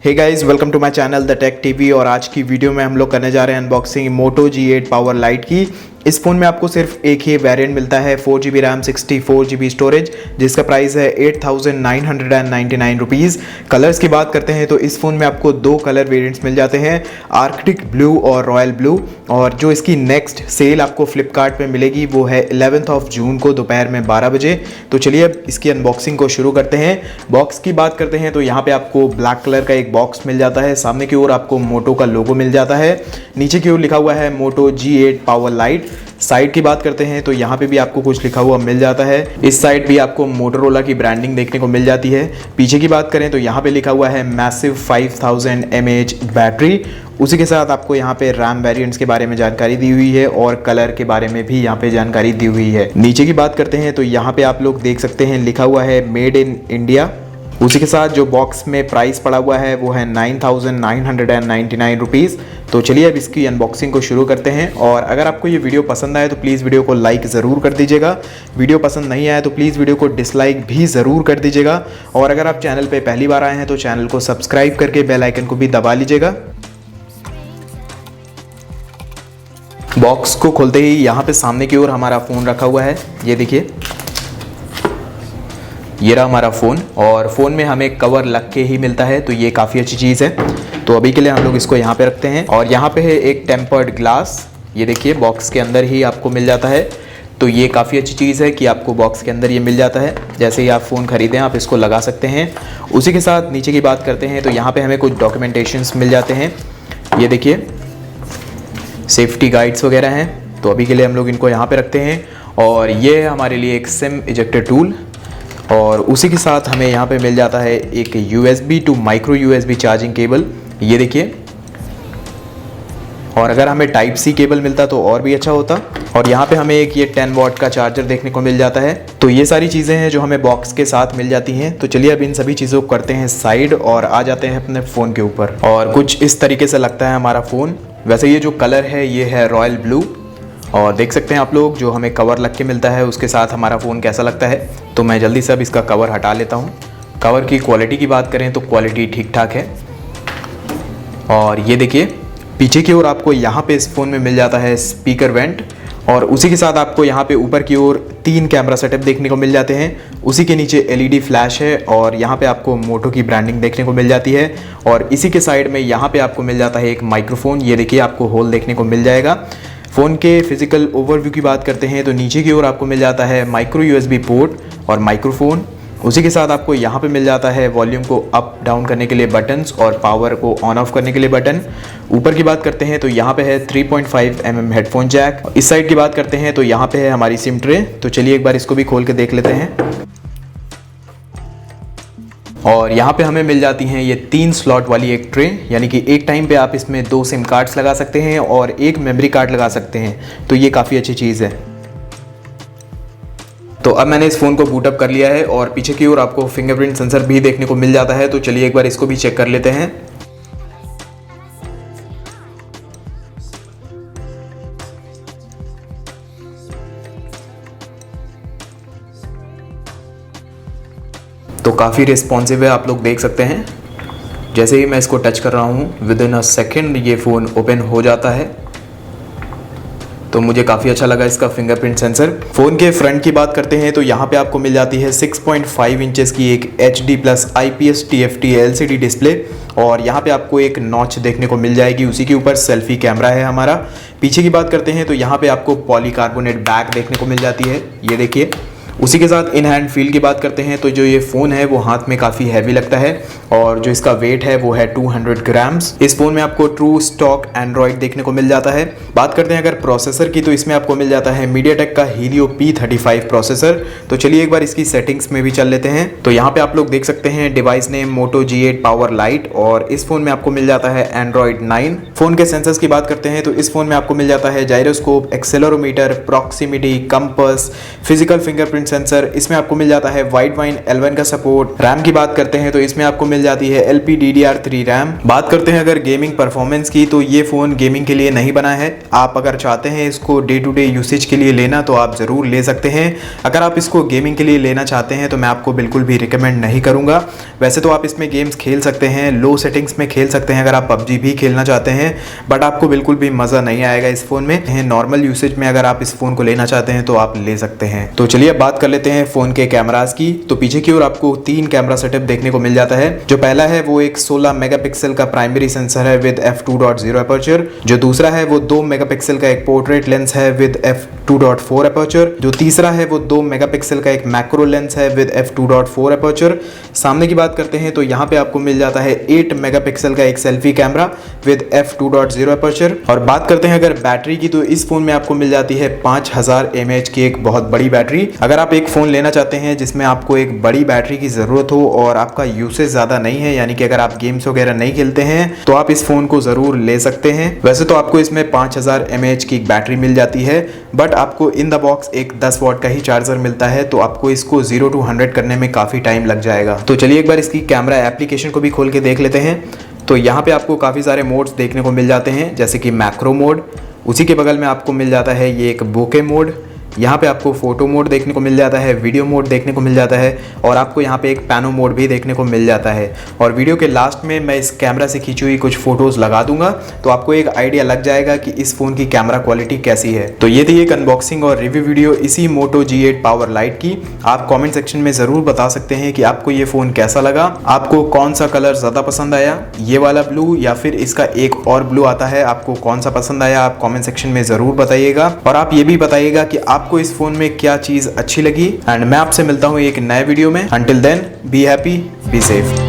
Hey guys, welcome to my channel the tech TV. और आज की वीडियो में हम लोग करने जा रहे हैं अनबॉक्सिंग मोटो G8 पावर लाइट की। इस फ़ोन में आपको सिर्फ एक ही वेरिएंट मिलता है, 4GB रैम 64GB स्टोरेज, जिसका प्राइस है 8999 रुपीज़। कलर्स की बात करते हैं तो इस फ़ोन में आपको दो कलर वेरिएंट्स मिल जाते हैं, आर्कटिक ब्लू और रॉयल ब्लू। और जो इसकी नेक्स्ट सेल आपको फ्लिपकार्ट पे मिलेगी वो है 11 जून को दोपहर में 12 बजे। तो चलिए अब इसकी अनबॉक्सिंग को शुरू करते हैं। बॉक्स की बात करते हैं तो यहाँ पे आपको ब्लैक कलर का एक बॉक्स मिल जाता है, सामने की ओर आपको मोटो का लोगो मिल जाता है, नीचे की ओर लिखा हुआ है मोटो G8 पावर लाइट। साइड की बात करते हैं तो यहाँ पे भी आपको कुछ लिखा हुआ मिल जाता है, इस साइड भी आपको मोटोरोला की ब्रांडिंग देखने को मिल जाती है। पीछे की बात करें तो यहाँ पे लिखा हुआ है मैसिव 5000 mAh बैटरी। उसी के साथ आपको यहाँ पे रैम वेरिएंट्स के बारे में जानकारी दी हुई है और कलर के बारे में भी यहाँ पे जानकारी दी हुई है। नीचे की बात करते हैं तो यहाँ पे आप लोग देख सकते हैं लिखा हुआ है मेड इन इंडिया। उसी के साथ जो बॉक्स में प्राइस पड़ा हुआ है वो है 9999 रुपीज़। तो चलिए अब इसकी अनबॉक्सिंग को शुरू करते हैं। और अगर आपको ये वीडियो पसंद आए तो प्लीज़ वीडियो को लाइक ज़रूर कर दीजिएगा, वीडियो पसंद नहीं आए तो प्लीज़ वीडियो को डिसलाइक भी ज़रूर कर दीजिएगा। और अगर आप चैनल पे पहली बार आए हैं तो चैनल को सब्सक्राइब करके बेल आइकन को भी दबा लीजिएगा। बॉक्स को खोलते ही यहाँ पे सामने की ओर हमारा फ़ोन रखा हुआ है, ये देखिए, ये रहा हमारा फ़ोन। और फ़ोन में हमें कवर लग के ही मिलता है, तो ये काफ़ी अच्छी चीज़ है। तो अभी के लिए हम लोग इसको यहाँ पे रखते हैं। और यहाँ पे है एक टेम्पर्ड ग्लास, ये देखिए बॉक्स के अंदर ही आपको मिल जाता है। तो ये काफ़ी अच्छी चीज़ है कि आपको बॉक्स के अंदर ये मिल जाता है, जैसे ही आप फ़ोन ख़रीदें आप इसको लगा सकते हैं। उसी के साथ नीचे की बात करते हैं तो यहाँ पर हमें कुछ डॉक्यूमेंटेशंस मिल जाते हैं, ये देखिए सेफ्टी गाइड्स वगैरह हैं। तो अभी के लिए हम लोग इनको यहाँ पे रखते हैं। और ये है हमारे लिए एक सिम इजेक्टर टूल। और उसी के साथ हमें यहाँ पे मिल जाता है एक USB to micro USB charging cable, ये देखिए। और अगर हमें टाइप C केबल मिलता तो और भी अच्छा होता। और यहाँ पे हमें एक ये 10 वाट का चार्जर देखने को मिल जाता है। तो ये सारी चीज़ें हैं जो हमें बॉक्स के साथ मिल जाती हैं। तो चलिए अब इन सभी चीज़ों को करते हैं साइड और आ जाते हैं अपने फ़ोन के ऊपर। और कुछ इस तरीके से लगता है हमारा फ़ोन। वैसे ये जो कलर है ये है रॉयल ब्लू। और देख सकते हैं आप लोग जो हमें कवर लग के मिलता है उसके साथ हमारा फ़ोन कैसा लगता है। तो मैं जल्दी से अब इसका कवर हटा लेता हूँ। कवर की क्वालिटी की बात करें तो क्वालिटी ठीक ठाक है। और ये देखिए पीछे की ओर आपको यहाँ पे इस फ़ोन में मिल जाता है स्पीकर वेंट। और उसी के साथ आपको यहाँ पे ऊपर की ओर 3 कैमरा सेटअप देखने को मिल जाते हैं। उसी के नीचे LED फ्लैश है और यहाँ पे आपको मोटो की ब्रांडिंग देखने को मिल जाती है। और इसी के साइड में यहाँ पे आपको मिल जाता है एक माइक्रोफोन, ये देखिए आपको होल देखने को मिल जाएगा। फ़ोन के फिजिकल ओवरव्यू की बात करते हैं तो नीचे की ओर आपको मिल जाता है माइक्रो USB पोर्ट और माइक्रोफोन। उसी के साथ आपको यहाँ पे मिल जाता है वॉल्यूम को अप डाउन करने के लिए बटन्स और पावर को ऑन ऑफ करने के लिए बटन। ऊपर की बात करते हैं तो यहाँ पे है 3.5 mm हेडफोन जैक। इस साइड की बात करते हैं तो यहाँ पे है हमारी सिम ट्रे। तो चलिए एक बार इसको भी खोल के देख लेते हैं। और यहाँ पे हमें मिल जाती हैं ये 3 स्लॉट वाली एक ट्रे, यानी कि एक टाइम पे आप इसमें 2 सिम कार्ड्स लगा सकते हैं और एक मेमोरी कार्ड लगा सकते हैं। तो ये काफ़ी अच्छी चीज़ है। तो अब मैंने इस फ़ोन को बूटअप कर लिया है और पीछे की ओर आपको फिंगरप्रिंट सेंसर भी देखने को मिल जाता है। तो चलिए एक बार इसको भी चेक कर लेते हैं। तो काफ़ी रिस्पॉन्सिव है, आप लोग देख सकते हैं। जैसे ही मैं इसको टच कर रहा हूँ विद इन अ सेकेंड ये फ़ोन ओपन हो जाता है। तो मुझे काफ़ी अच्छा लगा इसका फिंगरप्रिंट सेंसर। फ़ोन के फ्रंट की बात करते हैं तो यहाँ पे आपको मिल जाती है 6.5 इंचेस की एक HD+ IPS TFT LCD display. और यहाँ पे आपको एक नॉच देखने को मिल जाएगी, उसी के ऊपर सेल्फी कैमरा है हमारा। पीछे की बात करते हैं तो यहाँ पे आपको पॉलीकार्बोनेट बैक देखने को मिल जाती है, ये देखिए। उसी के साथ इन हैंड फील की बात करते हैं तो जो ये फ़ोन है वो हाथ में काफ़ी हैवी लगता है। और जो इसका वेट है वो है 200 ग्राम्स। इस फ़ोन में आपको ट्रू स्टॉक एंड्रॉयड देखने को मिल जाता है। बात करते हैं अगर प्रोसेसर की तो इसमें आपको मिल जाता है मीडियाटेक का Helio P35 प्रोसेसर। तो चलिए एक बार इसकी सेटिंग्स में भी चल लेते हैं। तो यहाँ पे आप लोग देख सकते हैं डिवाइस नेम मोटो G8 पावर लाइट। और इस फ़ोन में आपको मिल जाता है Android 9। फ़ोन के सेंसर्स की बात करते हैं तो इस फ़ोन में आपको मिल जाता है gyroscope, accelerometer, proximity, compass, physical fingerprint fingerprint sensor, इसमें आपको मिल जाता है वाइड वाइन L1 का सपोर्ट। रैम की बात करते हैं तो इसमें आपको मिल जाती है LPDDR3 रैम। बात करते हैं अगर गेमिंग परफॉर्मेंस की, तो ये फ़ोन गेमिंग के लिए नहीं बना है। आप अगर चाहते हैं इसको डे टू डे यूसेज के लिए लेना तो आप ज़रूर ले सकते हैं। अगर आप इसको गेमिंग के लिए लेना चाहते हैं तो मैं आपको बिल्कुल भी रिकमेंड नहीं करूँगा। वैसे तो आप इसमें गेम्स खेल सकते हैं, लो सेटिंग्स में खेल सकते हैं अगर आप PUBG भी खेलना चाहते हैं, बट आपको बिल्कुल भी मज़ा नहीं आएगा इस फ़ोन में। नॉर्मल यूसेज में अगर आप इस फ़ोन को लेना चाहते हैं तो आप ले सकते हैं। तो चलिए अब बात कर लेते हैं फ़ोन के कैमरास की। तो पीछे की ओर आपको 3 कैमरा सेटअप देखने को मिल जाता है। जो पहला है वो एक 16 मेगापिक्सल का प्राइमरी सेंसर है विद f2.0 अपर्चर। जो दूसरा है वो 2 मेगापिक्सल का एक पोर्ट्रेट लेंस है विद f2.4 अपर्चर। जो तीसरा है वो 2 मेगापिक्सल का एक मैक्रो लेंस है विद f2.4 अपर्चर। सामने की बात करते हैं तो यहाँ पे आपको मिल जाता है 8 मेगापिक्सल का एक selfie camera with f2.0 aperture. और बात करते हैं अगर बैटरी की, तो इस फोन में आपको मिल जाती है 5000 mAh की एक बहुत बड़ी बैटरी। अगर आप एक फ़ोन लेना चाहते हैं जिसमें आपको एक बड़ी बैटरी की ज़रूरत हो और आपका यूसेज ज़्यादा नहीं है, यानी कि अगर आप गेम्स वगैरह नहीं खेलते हैं, तो आप इस फ़ोन को ज़रूर ले सकते हैं। वैसे तो आपको इसमें 5000 mAh की एक बैटरी मिल जाती है, बट आपको इन द बॉक्स एक 10 वाट का ही चार्जर मिलता है, तो आपको इसको 0 to 100 करने में काफ़ी टाइम लग जाएगा। तो चलिए एक बार इसकी कैमरा एप्लीकेशन को भी खोल के देख लेते हैं। तो यहाँ पे आपको काफ़ी सारे मोड्स देखने को मिल जाते हैं, जैसे कि मैक्रो मोड, उसी के बगल में आपको मिल जाता है ये एक बोके मोड। यहाँ पे आपको फोटो मोड देखने को मिल जाता है, वीडियो मोड देखने को मिल जाता है, और आपको यहाँ पे एक पैनो मोड भी देखने को मिल जाता है। और वीडियो के लास्ट में मैं इस कैमरा से खींची हुई कुछ फोटोज़ लगा दूंगा, तो आपको एक आइडिया लग जाएगा कि इस फ़ोन की कैमरा क्वालिटी कैसी है। तो ये थी एक अनबॉक्सिंग और रिव्यू वीडियो इसी Moto G8 पावर लाइट की। आप कॉमेंट सेक्शन में ज़रूर बता सकते हैं कि आपको ये फ़ोन कैसा लगा, आपको कौन सा कलर ज़्यादा पसंद आया, ये वाला ब्लू या फिर इसका एक और ब्लू आता है, आपको कौन सा पसंद आया, आप कॉमेंट सेक्शन में ज़रूर बताइएगा। और आप ये भी बताइएगा कि आपको इस फ़ोन में क्या चीज़ अच्छी लगी। एंड मैं आपसे मिलता हूँ एक नए वीडियो में। Until then be happy, be safe.